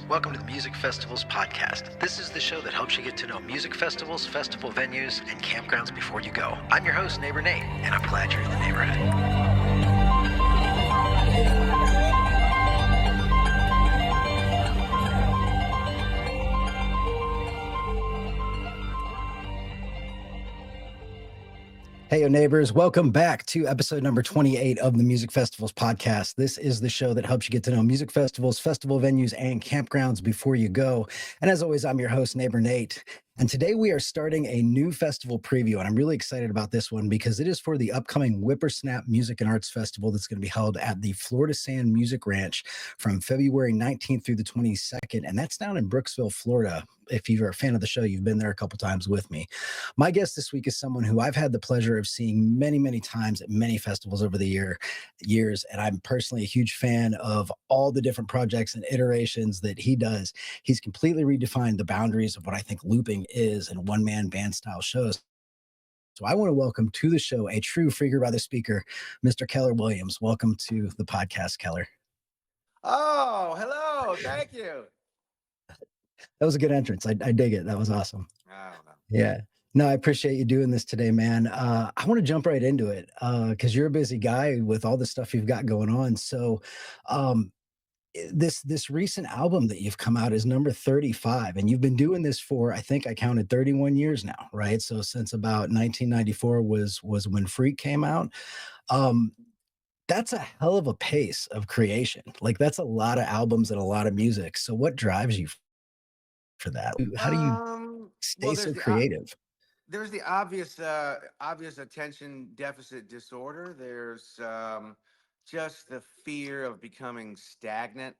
Welcome to the Music Festivals podcast. This is the show that helps you get to know music festivals, festival venues, and campgrounds before you go. I'm your host, Neighbor Nate, and I'm glad you're in the neighborhood. Hey, yo, neighbors. Welcome back to episode number 28 of the Music Festivals podcast. This is the show that helps you get to know music festivals, festival venues, and campgrounds before you go. And as always, I'm your host, Neighbor Nate. And today we are starting a new festival preview. And I'm really excited about this one because it is for the upcoming Whippersnap Music and Arts Festival that's going to be held at the Florida Sand Music Ranch from February 19th through the 22nd. And that's down in Brooksville, Florida. If you're a fan of the show, you've been there a couple times with me. My guest this week is someone who I've had the pleasure of seeing many, many times at many festivals over the years. And I'm personally a huge fan of all the different projects and iterations that he does. He's completely redefined the boundaries of what I think looping is in one-man band style shows. So I want to welcome to the show a true figure by the speaker, Mr. Keller Williams. Welcome to the podcast, Keller. Oh, hello. Thank you. That was a good entrance. I dig it. That was awesome. I don't know. Yeah. No, I appreciate you doing this today, man. I want to jump right into it because you're a busy guy with all the stuff you've got going on. So this recent album that you've come out is number 35, and you've been doing this for, I think I counted 31 years now, right? So since about 1994 was when Freak came out. That's a hell of a pace of creation. Like that's a lot of albums and a lot of music. So what drives you for that? How do you stay Well, so creative? there's the obvious attention deficit disorder. There's just the fear of becoming stagnant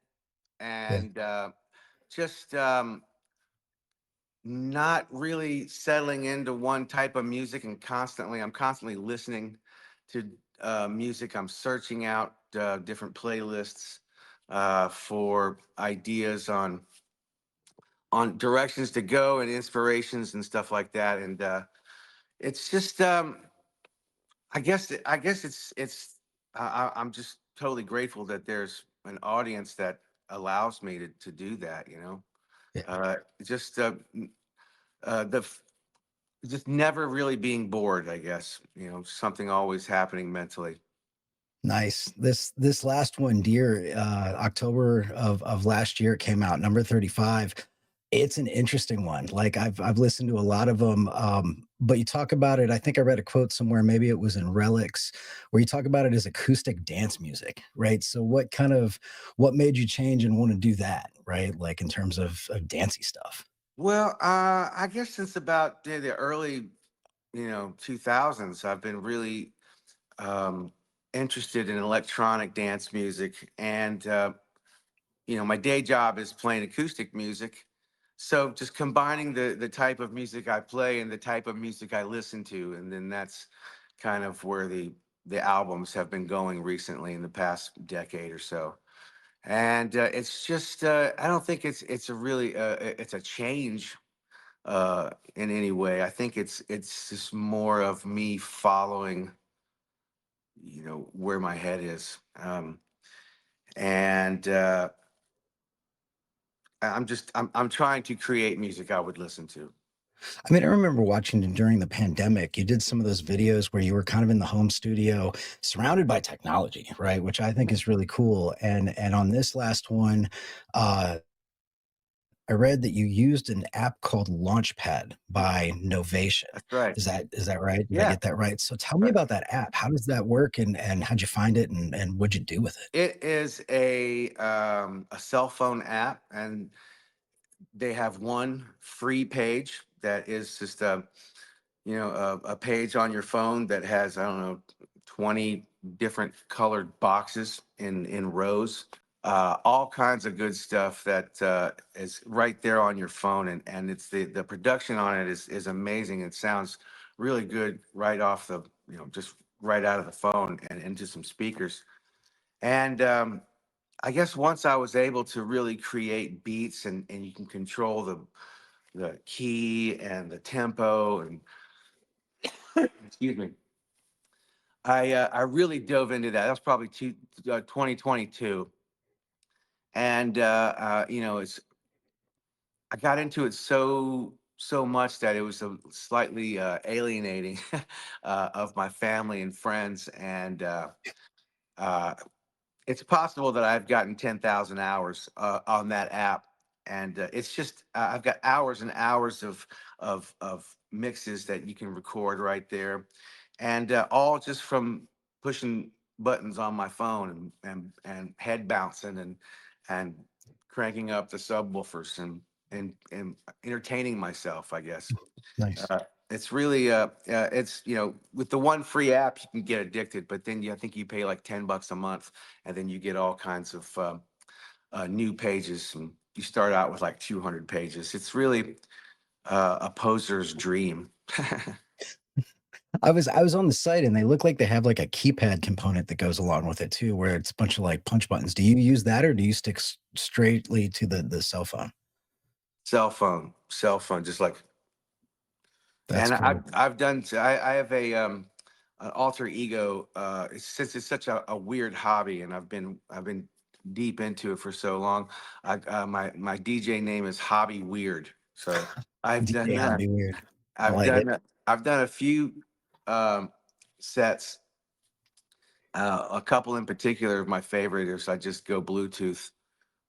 Yeah. and just not really settling into one type of music, and I'm constantly listening to music. I'm searching out different playlists for ideas on directions to go and inspirations and stuff like that. And it's just I guess I'm just totally grateful that there's an audience that allows me to do that, you know. Yeah. Just the just never really being bored, I guess, you know, something always happening mentally. Nice. This last one, Dear, October of last year, it came out, number 35. It's an interesting one. Like I've listened to a lot of them, but you talk about it. I think I read a quote somewhere, maybe it was in Relics, where you talk about it as acoustic dance music, right? So what made you change and want to do that, right? Like in terms of dancey stuff. Well, I guess since about the early, 2000s, I've been really um, interested in electronic dance music, and my day job is playing acoustic music. So just combining the type of music I play and the type of music I listen to, and then that's kind of where the albums have been going recently in the past decade or so. And it's just I don't think it's a really it's a change in any way. I think it's just more of me following, where my head is. And I'm trying to create music I would listen to. I mean, I remember watching it during the pandemic. You did some of those videos where you were kind of in the home studio, surrounded by technology, right? Which I think is really cool. And on this last one, uh, I read that you used an app called Launchpad by Novation. That's right. Is that right? Did I Yeah. get that right? So tell me Right. about that app. How does that work and how'd you find it and what'd you do with it? It is a cell phone app, and they have one free page that is just a page on your phone that has, I don't know, 20 different colored boxes in rows, all kinds of good stuff that is right there on your phone. And it's the production on it is amazing. It sounds really good right off just right out of the phone and into some speakers. And I guess once I was able to really create beats, and you can control the key and the tempo, and excuse me, I really dove into that. That was probably 2022, and it's I got into it so much that it was a slightly alienating of my family and friends, and uh, it's possible that I've gotten 10,000 hours on that app, and it's just I've got hours and hours of mixes that you can record right there, and all just from pushing buttons on my phone and head bouncing and cranking up the subwoofers and entertaining myself, I guess. Nice. It's really it's with the one free app you can get addicted, but then I think you pay like $10 a month, and then you get all kinds of new pages, and you start out with like 200 pages. It's really a poser's dream. I was on the site and they look like they have like a keypad component that goes along with it too, where it's a bunch of like punch buttons. Do you use that or do you stick straightly to the cell phone? Cell phone, just like. That's And cool. I've done. I have a an alter ego. Since it's such a weird hobby, and I've been deep into it for so long. My DJ name is Hobby Weird. So I've done DJ that. hobby weird. I I've like it. done I've done a few sets. A couple in particular, my favorite is I just go Bluetooth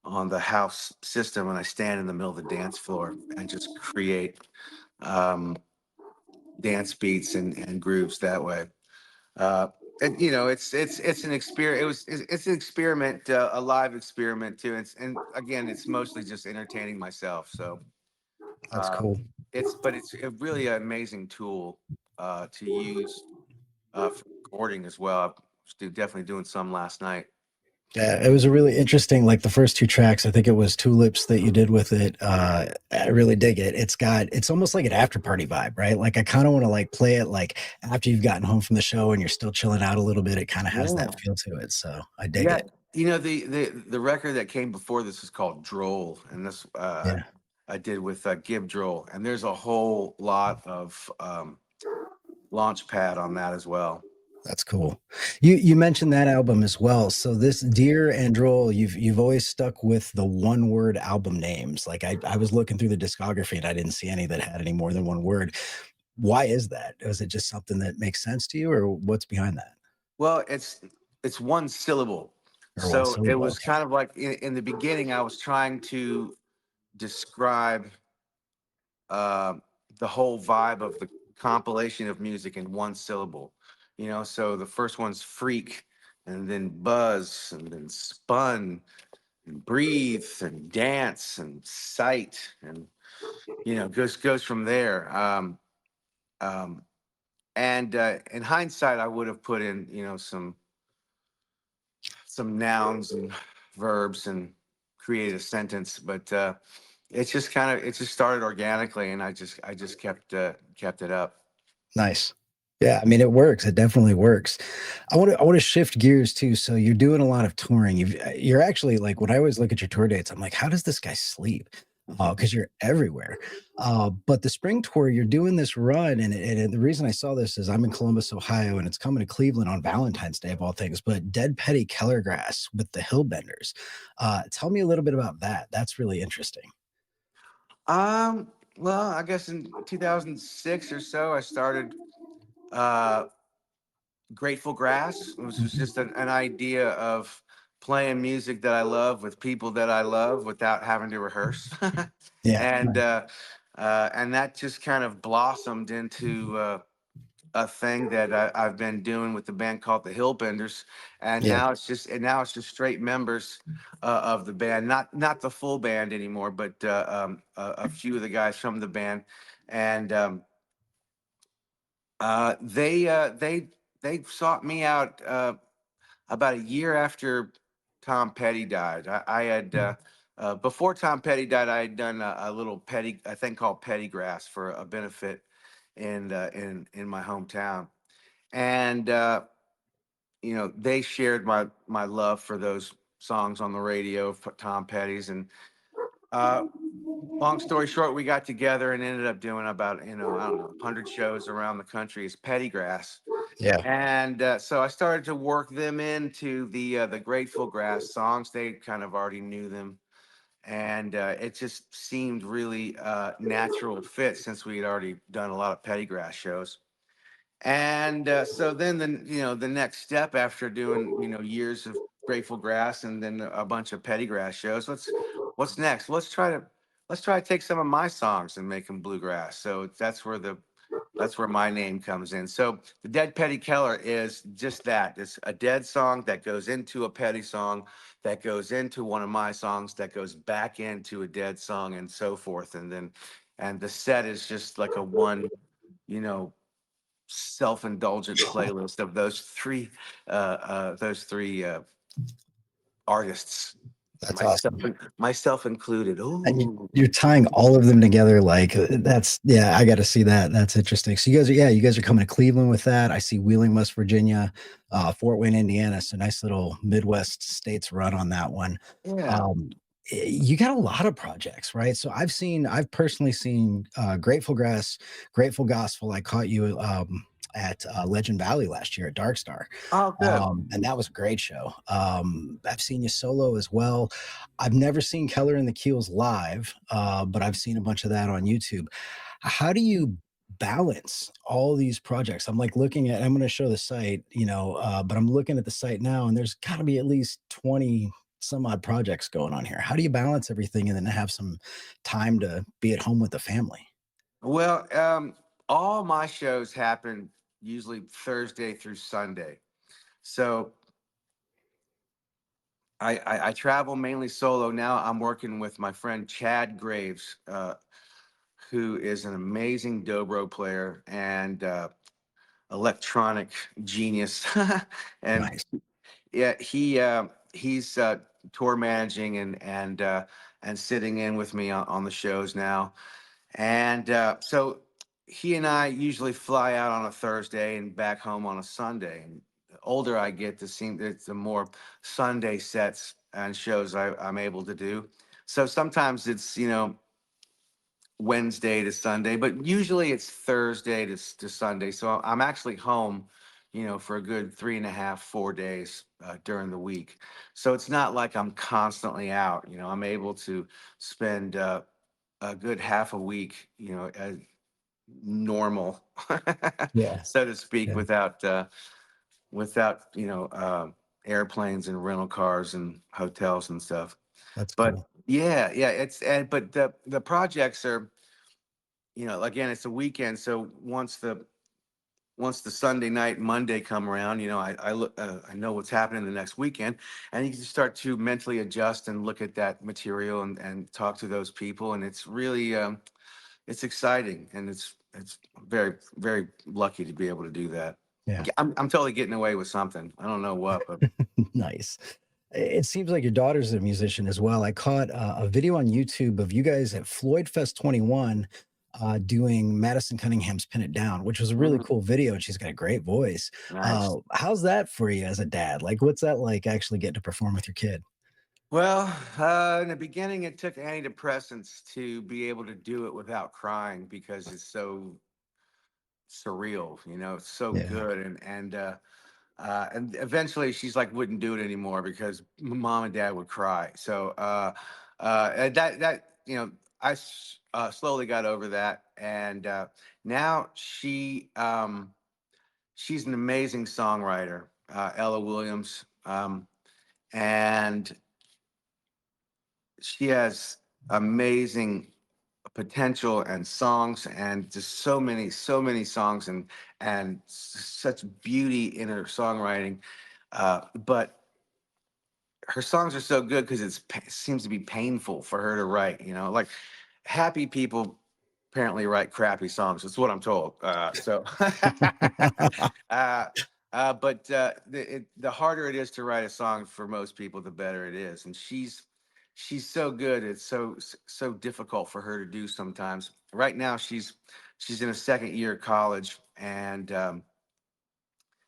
on the house system, and I stand in the middle of the dance floor and just create um, dance beats and grooves that way. Uh, and it's an experience. It's an experiment, a live experiment too. And again, it's mostly just entertaining myself. So That's um, cool. it's a really amazing tool to use for recording as well. I was definitely doing some last night. Yeah, it was a really interesting, like the first two tracks, I think it was Tulips that you did with it. I really dig it. It's almost like an after party vibe, right? Like I kind of want to like play it like after you've gotten home from the show and you're still chilling out a little bit. It kind of has that Yeah. feel to it. So I dig Yeah. it. The record that came before this is called Droll, and this Yeah, I did with Gib Droll, and there's a whole lot of Launchpad on that as well. that's cool. You mentioned that album as well. So this Dear and Droll, you've always stuck with the one word album names. Like I was looking through the discography and I didn't see any that had any more than one word. Why is that? Is it just something that makes sense to you, or what's behind that? Well, it's one syllable. Or one So it syllable? was Okay. kind of like in the beginning, I was trying to describe uh, the whole vibe of the compilation of music in one syllable. So the first one's freak, and then buzz, and then spun, and breathe, and dance, and sight, and goes from there. Um, and in hindsight, I would have put in some nouns and verbs and create a sentence, but it just started organically, and I just kept it up. Nice. Yeah, I mean, it works. It definitely works. I want to shift gears too. So you're doing a lot of touring. You're actually like when I always look at your tour dates, I'm like, how does this guy sleep? Because you're everywhere. But the spring tour, you're doing this run, and the reason I saw this is I'm in Columbus, Ohio, and it's coming to Cleveland on Valentine's Day of all things. But Dead Petty Kellergrass with the Hillbenders. Tell me a little bit about that. That's really interesting. Um, well, I guess in 2006 or so, I started uh, Grateful Grass. It was Mhm. just an idea of playing music that I love with people that I love without having to rehearse, Yeah, and and that just kind of blossomed into a thing that I've been doing with the band called the Hillbenders, and yeah, now it's just straight members of the band, not the full band anymore, but a few of the guys from the band, and they sought me out about a year after Tom Petty died. I had before Tom Petty died, I had done a little petty a thing called Petty Grass for a benefit in my hometown, and they shared my love for those songs on the radio for Tom Petty's, and uh long story short, we got together and ended up doing about I don't know 100 shows around the country as Petty Grass, yeah. and so I started to work them into the Grateful Grass songs. They kind of already knew them, and it just seemed really natural fit since we had already done a lot of petty grass shows. And so then the next step after doing years of Grateful Grass and then a bunch of petty grass shows, what's next? Let's try to take some of my songs and make them bluegrass. So that's where my name comes in. So the Dead Petty Keller is just that. It's a dead song that goes into a petty song, that goes into one of my songs, that goes back into a dead song, and so forth. And the set is just like a one, you know, self-indulgent playlist of those three artists, That's myself awesome. myself included. And Ooh. you're tying all of them together. Like that's, yeah, I got to see that. That's interesting. So you guys are coming to Cleveland with that. I see Wheeling, West Virginia, Fort Wayne, Indiana. So nice little Midwest states run on that one. Yeah. Um, you got a lot of projects, right? So I've personally seen Grateful Grass, Grateful Gospel. I caught you at Legend Valley last year at Dark Star. Oh, good. And that was a great show. I've seen you solo as well. I've never seen Keller and the Keels live, but I've seen a bunch of that on YouTube. How do you balance all these projects? I'm like looking at, I'm going to show the site, but I'm looking at the site now and there's got to be at least 20 some odd projects going on here. How do you balance everything and then have some time to be at home with the family? Well, all my shows happen usually Thursday through Sunday. So I travel mainly solo now. I'm working with my friend Chad Graves, who is an amazing dobro player and electronic genius. And Nice. yeah, he's tour managing and sitting in with me on the shows now. And so he and I usually fly out on a Thursday and back home on a Sunday. And the older I get, the more Sunday sets and shows I'm able to do. So sometimes it's Wednesday to Sunday, but usually it's Thursday to Sunday. So I'm actually home, for a good 3.5, 4 days during the week. So it's not like I'm constantly out. I'm able to spend a good half a week, as normal, Yeah. so to speak, Yeah. without airplanes and rental cars and hotels and stuff. That's But cool. yeah, yeah, but the projects are, again, it's a weekend. So once the Sunday night, Monday come around, I look, I know what's happening the next weekend, and you can start to mentally adjust and look at that material and talk to those people, and it's really it's exciting, and it's very, very lucky to be able to do that. Yeah. I'm totally getting away with something. I don't know what, but Nice. It seems like your daughter's a musician as well. I caught a video on YouTube of you guys at Floyd Fest 21 doing Madison Cunningham's Pin It Down, which was a really Mhm. cool video. And she's got a great voice. Nice. How's that for you as a dad? Like, what's that like actually getting to perform with your kid? Well, in the beginning, it took antidepressants to be able to do it without crying because it's so surreal. It's so Yeah. good, and eventually she's like wouldn't do it anymore because mom and dad would cry. So and that slowly got over that, and now she's an amazing songwriter, Ella Williams, and she has amazing potential and songs, and just so many songs, and such beauty in her songwriting. But her songs are so good because it seems to be painful for her to write. Like happy people apparently write crappy songs. That's what I'm told. Uh, but the harder it is to write a song for most people, the better it is. And she's so good. It's so difficult for her to do sometimes. Right now, she's in a second year of college, and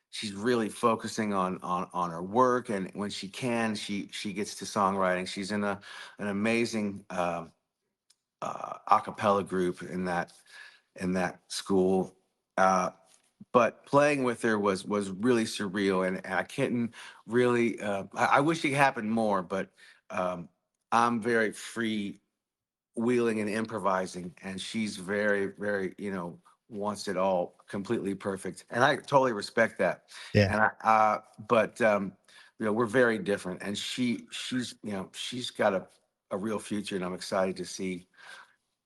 she's really focusing on her work. And when she can, she gets to songwriting. She's in an amazing a cappella group in that school. Uh, but playing with her was really surreal, and I couldn't really. I wish it happened more, but um, I'm very free wheeling and improvising, and she's very, very, wants it all completely perfect, and I totally respect that. Yeah. And but we're very different, and she's got a real future, and I'm excited to see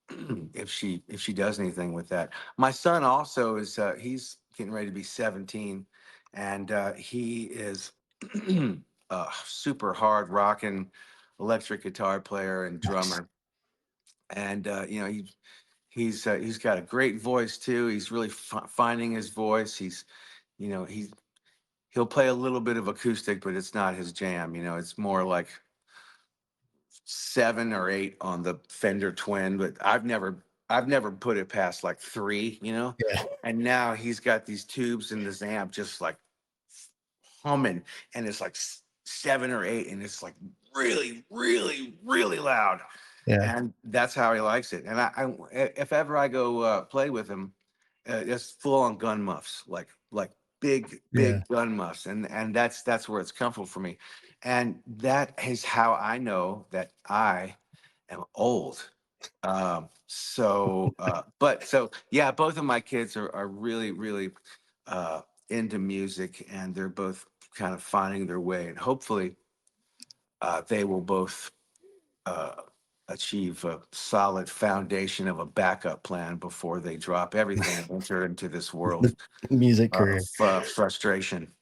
if she does anything with that. My son also is he's getting ready to be 17, and he is a super hard rocking electric guitar player and Nice. drummer, and he's got a great voice too. He's really finding his voice. He'll play a little bit of acoustic, but it's not his jam. It's more like 7 or 8 on the Fender Twin, but I've never put it past like 3. Yeah. And now he's got these tubes in this amp just like humming, and it's like 7 or 8, and it's like really, really, really loud. Yeah. And that's how he likes it. And if ever I go play with him, it's full on gun muffs, like big, Yeah. big gun muffs, and that's where it's comfortable for me. And that is how I know that I am old. So yeah, both of my kids are really, really uh, into music, and they're both kind of finding their way, and hopefully they will both uh, achieve a solid foundation of a backup plan before they drop everything and enter into this world The music of career. frustration.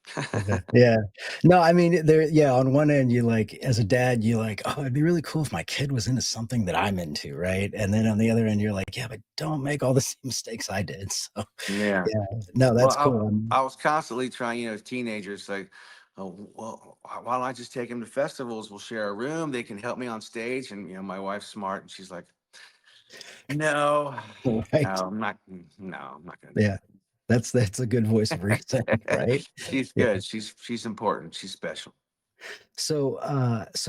Yeah. Yeah. No, I mean, yeah, on one end, you like, as a dad, you like, oh, it'd be really cool if my kid was into something that I'm into, right? And then on the other end, you're like, yeah, but don't make all the same mistakes I did. So, Yeah. yeah, no, Well, that's cool. I was constantly trying, as teenagers, like, oh, well, why don't I just take them to festivals? We'll share a room. They can help me on stage. And, my wife's smart, and she's like, no, Right. no, I'm not going to do Yeah. That's a good voice of reason, that. right? She's Yeah. good. She's important. She's special. So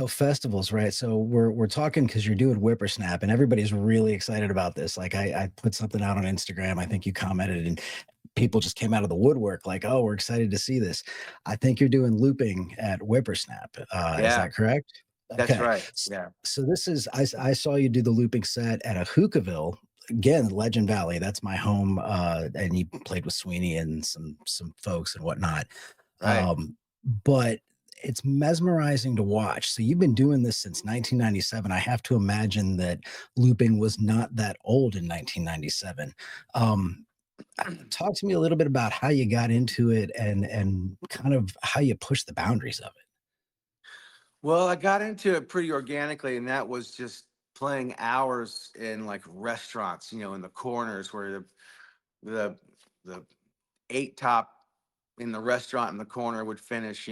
festivals, right? So we're talking because you're doing Whippersnap, and everybody's really excited about this. Like I put something out on Instagram. I think you commented, and people just came out of the woodwork, like, "Oh, we're excited to see this." I think you're doing looping at Whippersnap. Is Yeah, that correct? that's Okay. right. Yeah. So this is I saw you do the looping set at a Hookahville. Again, Legend Valley. That's my home. And you played with Sweeney and some folks and whatnot. Right. But it's mesmerizing to watch. So you've been doing this since 1997. I have to imagine that looping was not that old in 1997. Um, Talk to me a little bit about how you got into it and kind of how you push the boundaries of it. Well, I got into it pretty organically, and that was just playing hours in like restaurants, in the corners where the the 8 top in the restaurant in the corner would finish.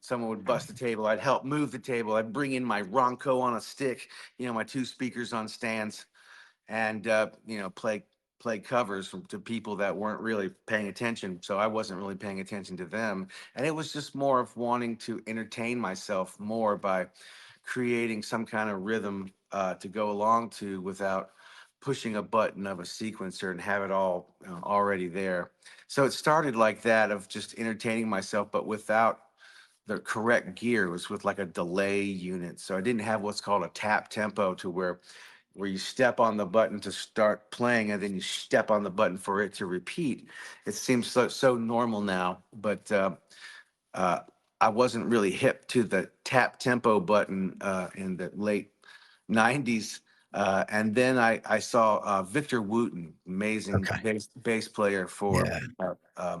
Someone would bust the table. I'd help move the table. I'd bring in my Ronco on a stick, my 2 speakers on stands, and play covers to people that weren't really paying attention. So I wasn't really paying attention to them, and it was just more of wanting to entertain myself more by creating some kind of rhythm to go along to without pushing a button of a sequencer and have it all already there. So it started like that, of just entertaining myself, but without the correct gear. It was with like a delay unit. So I didn't have what's called a tap tempo, to where you step on the button to start playing, and then you step on the button for it to repeat. It seems so normal now, but uh, I wasn't really hip to the tap tempo button in the late '90s. And then I saw Victor Wooten, amazing Okay. bass player for Yeah. uh,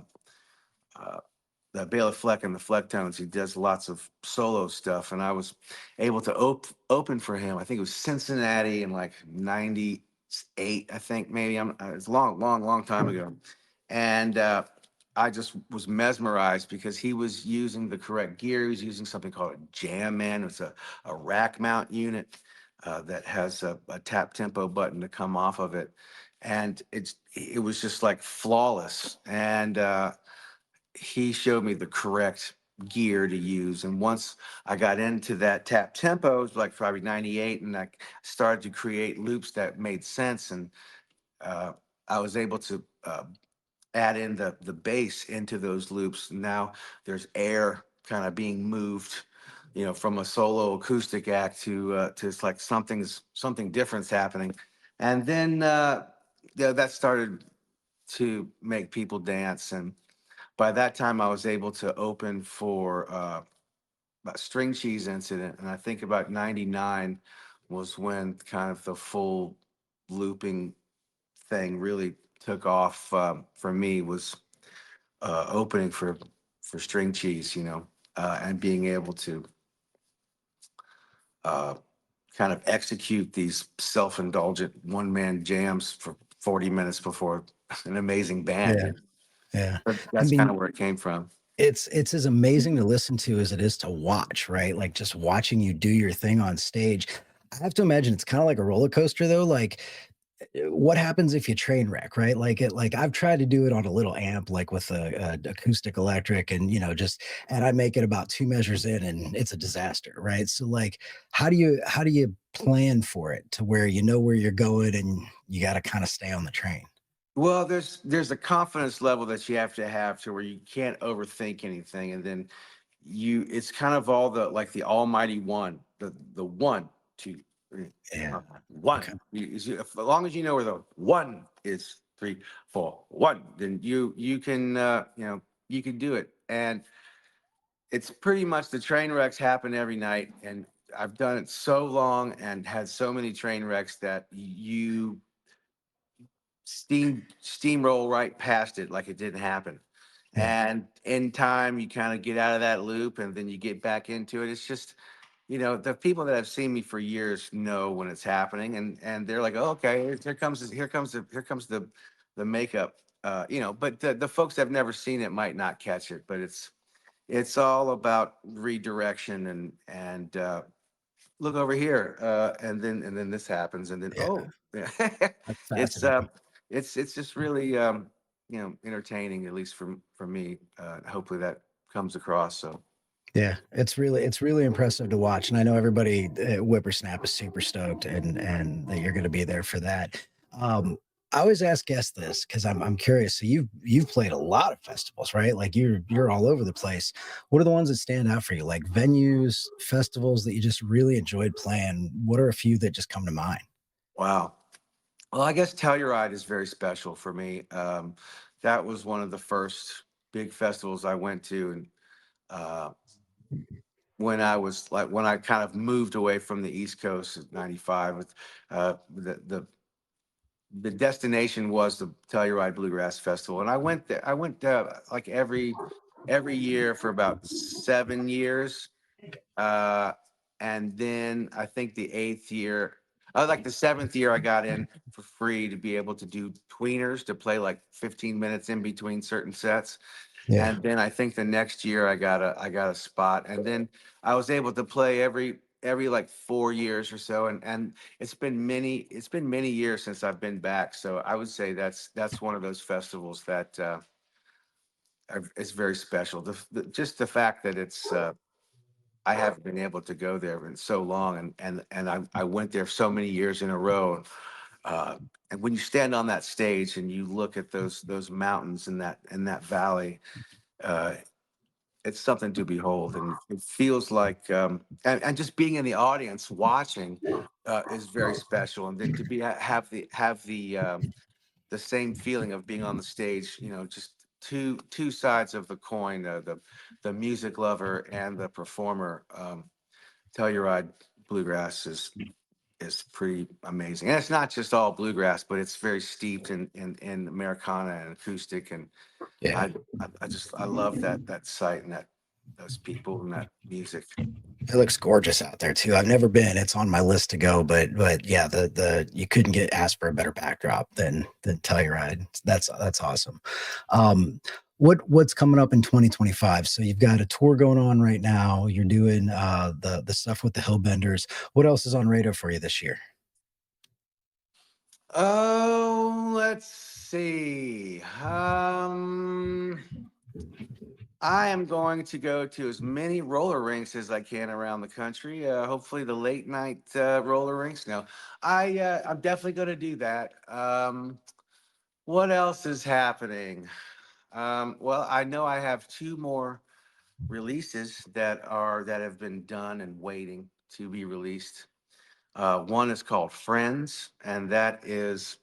the Bela Fleck and the Flecktones. He does lots of solo stuff, and I was able to open for him. I think it was Cincinnati in like '98. I think maybe it's a long, long, long time ago, and I just was mesmerized because he was using the correct gear. He was using something called a Jam Man. It's a rack mount unit that has a tap tempo button to come off of it, and it was just like flawless. And he showed me the correct gear to use. And once I got into that tap tempo, it was like probably '98, and I started to create loops that made sense. And uh, I was able to add in the bass into those loops. Now there's air kind of being moved, from a solo acoustic act to it's like something different's happening. And then that started to make people dance. And by that time, I was able to open for about String Cheese Incident. And I think about 99 was when kind of the full looping thing really took off for me, was opening for String Cheese, and being able to uh, kind of execute these self-indulgent one-man jams for 40 minutes before an amazing band. Yeah. Yeah. I That's kind mean, of where it came from. it's as amazing to listen to as it is to watch, right? Like just watching you do your thing on stage. I have to imagine it's kind of like a roller coaster though. Like what happens if you train wreck, right? Like I've tried to do it on a little amp, like with a acoustic electric, and just, and I make it about two measures in, and it's a disaster, right? So like, how do you plan for it to where you know where you're going, and you got to kind of stay on the train? Well, there's a confidence level that you have to where you can't overthink anything, and then it's kind of all the like the almighty one, the one, two, three, Yeah. Okay. one. As long as you know where the one is, three, four, one, then you can you can do it. And it's pretty much the train wrecks happen every night, and I've done it so long and had so many train wrecks that you steamroll right past it like it didn't happen. Yeah. And in time, you kind of get out of that loop, and then you get back into it. It's just, the people that have seen me for years know when it's happening, and they're like, oh, okay, here comes the makeup. But the folks that have never seen it might not catch it, but it's all about redirection and look over here, and then this happens, and then Yeah. oh, yeah. That's it's fascinating. it's just really entertaining, at least for me. Hopefully that comes across. So Yeah, it's really impressive to watch, and I know everybody at Whippersnap is super stoked, and that you're going to be there for that. Um, I always ask guests this because I'm curious. So you've played a lot of festivals, right? Like you're all over the place. What are the ones that stand out for you? Like venues, festivals that you just really enjoyed playing. What are a few that just come to mind? wow. Well, I guess Telluride is very special for me. That was one of the first big festivals I went to, and uh, when I kind of moved away from the East Coast at 95, the destination was the Telluride Bluegrass Festival, and I went there. I went like every year for about 7 years, uh, and then I think the eighth year, like the seventh year, I got in for free to be able to do tweeners, to play like 15 minutes in between certain sets. Yeah. And then I think the next year I got a spot, and then I was able to play every like 4 years or so, and it's been many years since I've been back. So I would say that's one of those festivals that is very special. Just the fact that it's I haven't been able to go there in so long, and I went there so many years in a row. Uh, and when you stand on that stage and you look at those mountains in that valley, uh, it's something to behold, and it feels like and just being in the audience watching is very special. And then to have the same feeling of being on the stage, just two sides of the coin, the music lover and the performer. Telluride Bluegrass is pretty amazing, and it's not just all bluegrass, but it's very steeped in Americana and acoustic. And Yeah. I I love that site and those people and that music. It looks gorgeous out there too. I've never been. It's on my list to go, but yeah, the you couldn't get asked for a better backdrop than Telluride. That's awesome. Um, what's coming up in 2025? So you've got a tour going on right now. You're doing the stuff with the Hillbenders. What else is on radar for you this year? Oh, let's see. I am going to go to as many roller rinks as I can around the country. Hopefully, the late night roller rinks. No, I'm definitely going to do that. What else is happening? Well, I know I have two more releases that have been done and waiting to be released. One is called Friends, and that is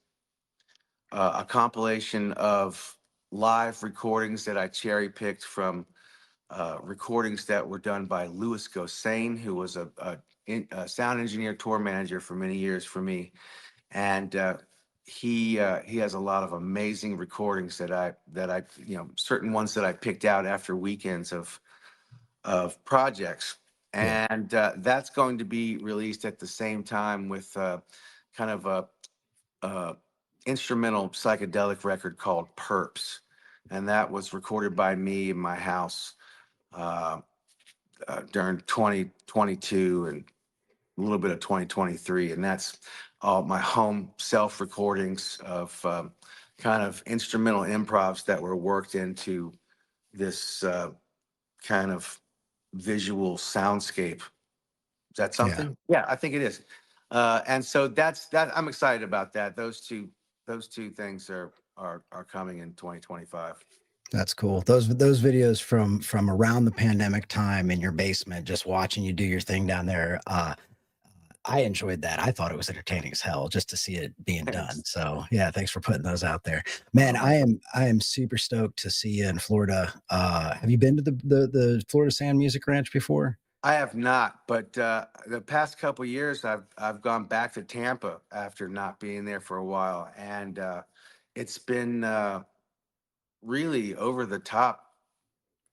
a compilation of live recordings that I cherry picked from recordings that were done by Louis Gossane, who was a sound engineer, tour manager for many years for me, and he has a lot of amazing recordings that I certain ones that I picked out after weekends of projects, Yeah. and that's going to be released at the same time with kind of a instrumental psychedelic record called Perps, and that was recorded by me in my house uh, during 2022 and a little bit of 2023, and that's all my home self recordings of kind of instrumental improvs that were worked into this kind of visual soundscape. Is that Yeah. something? Yeah, I think it is. And so that's that. I'm excited about that. Those two things are coming in 2025. That's cool. Those videos from around the pandemic time in your basement, just watching you do your thing down there. I enjoyed that. I thought it was entertaining as hell just to see it being done. Thanks. So yeah, thanks for putting those out there, man. Um, I am super stoked to see you in Florida. Have you been to the Florida Sand Music Ranch before? I have not, but the past couple years, I've gone back to Tampa after not being there for a while, and it's been really over the top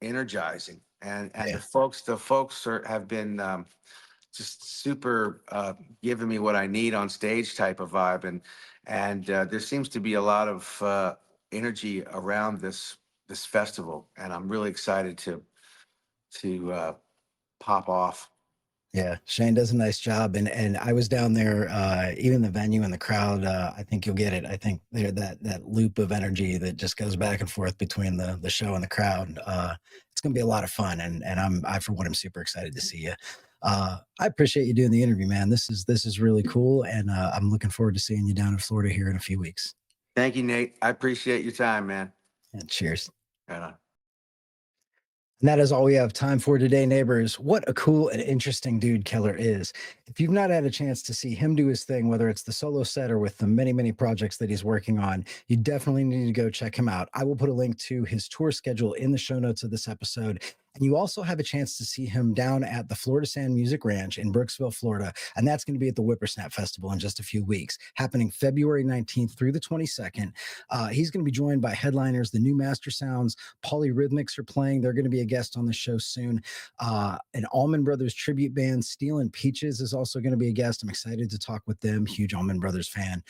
energizing, and Yeah. the folks have been just super giving me what I need on stage type of vibe, and there seems to be a lot of energy around this festival, and I'm really excited to pop off. Yeah, Shane does a nice job, and I was down there, even the venue and the crowd. I think you'll get it. I think there that loop of energy that just goes back and forth between the show and the crowd. It's going to be a lot of fun, and I for one am super excited to see you. I appreciate you doing the interview, man. This is really cool, and I'm looking forward to seeing you down in Florida here in a few weeks. Thank you, Nate. I appreciate your time, man. And cheers. Right on. And that is all we have time for today, neighbors. What a cool and interesting dude Keller is. If you've not had a chance to see him do his thing, whether it's the solo set or with the many, many projects that he's working on, you definitely need to go check him out. I will put a link to his tour schedule in the show notes of this episode. And you also have a chance to see him down at the Florida Sand Music Ranch in Brooksville, Florida. And that's going to be at the Whippersnap Festival in just a few weeks, happening February 19th through the 22nd. He's going to be joined by headliners, the New Master Sounds, Polyrhythmics are playing. They're going to be a guest on the show soon. An Allman Brothers tribute band, Steel and Peaches, is also going to be a guest. I'm excited to talk with them. Huge Allman Brothers fan.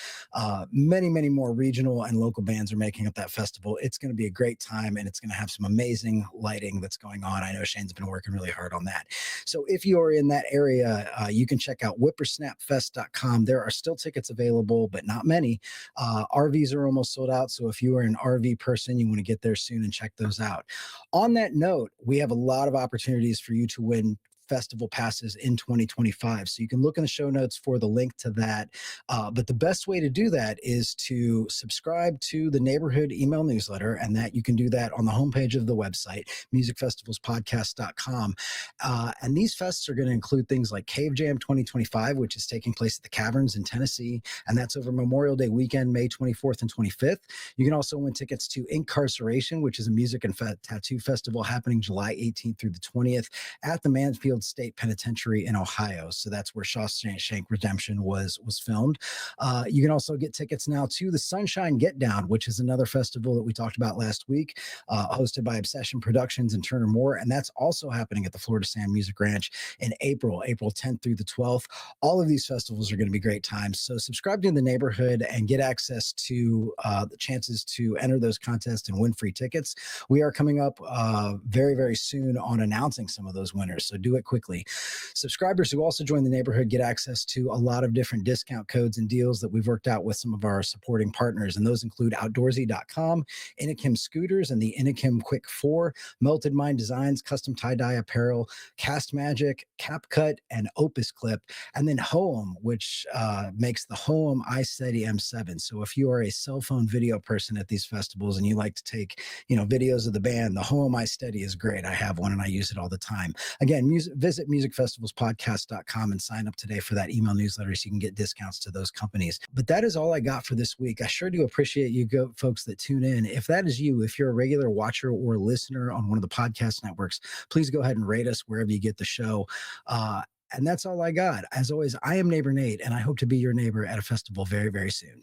Many, many more regional and local bands are making up that festival. It's going to be a great time, and it's going to have some amazing lighting that's going on. I know Shane's been working really hard on that. So if you are in that area, you can check out whippersnapfest.com. There are still tickets available, but not many. RVs are almost sold out. So if you are an RV person, you want to get there soon and check those out. On that note, we have a lot of opportunities for you to win festival passes in 2025. So you can look in the show notes for the link to that. But the best way to do that is to subscribe to the neighborhood email newsletter, and that you can do that on the homepage of the website, musicfestivalspodcast.com. And these fests are going to include things like Cave Jam 2025, which is taking place at the Caverns in Tennessee, and that's over Memorial Day weekend, May 24th and 25th. You can also win tickets to Incarceration, which is a music and tattoo festival happening July 18th through the 20th at the Mansfield State Penitentiary in Ohio. So that's where Shawshank Redemption was filmed. You can also get tickets now to the Sunshine Get Down, which is another festival that we talked about last week, hosted by Obsession Productions and Turner Moore. And that's also happening at the Florida Sand Music Ranch in April 10th through the 12th. All of these festivals are going to be great times. So subscribe to the neighborhood and get access to the chances to enter those contests and win free tickets. We are coming up very, very soon on announcing some of those winners. So do it quickly. Subscribers who also join the neighborhood get access to a lot of different discount codes and deals that we've worked out with some of our supporting partners. And those include outdoorsy.com, Inikim Scooters and the Inikim Quick 4, Melted Mind Designs, custom tie-dye apparel, Cast Magic, CapCut, and Opus Clip. And then Hohem, which makes the Hohem iSteady M7. So if you are a cell phone video person at these festivals and you like to take, videos of the band, the Hohem iSteady is great. I have one and I use it all the time. Again, visit musicfestivalspodcast.com and sign up today for that email newsletter so you can get discounts to those companies. But that is all I got for this week. I sure do appreciate you folks that tune in. If that is you, if you're a regular watcher or listener on one of the podcast networks, please go ahead and rate us wherever you get the show. And that's all I got. As always, I am Neighbor Nate, and I hope to be your neighbor at a festival very, very soon.